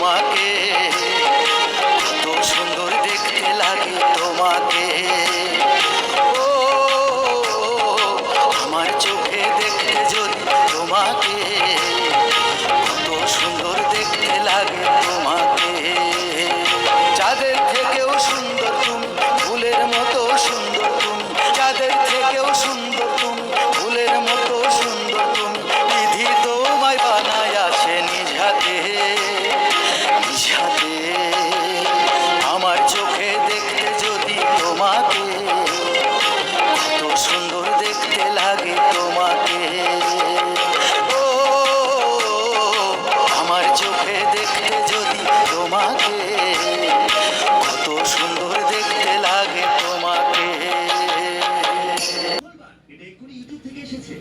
তোমাকে, কত সুন্দর দেখতে লাগে তোমাকে। ও আমার চোখে দেখতে যদি তোমাকে, কত সুন্দর দেখতে লাগে তোমাকে। যাদের থেকেও সুন্দর তুমি, ফুলের মতো সুন্দর তুমি, যাদের থেকেও সুন্দর তুমি, ফুলের মতো সুন্দর তুমি। বিধি তোমায় বানায় আছে নিজ হাতে, নিজ হাতে। আমার চোখে দেখতে যদি তোমাকে, কত সুন্দর দেখতে লাগে তোমাকে। ও আমার চোখে দেখতে যদি তোমাকে, কত সুন্দর দেখতে লাগে তোমাকে। এটা এক্ষুনি ইউটিউব থেকে এসেছে।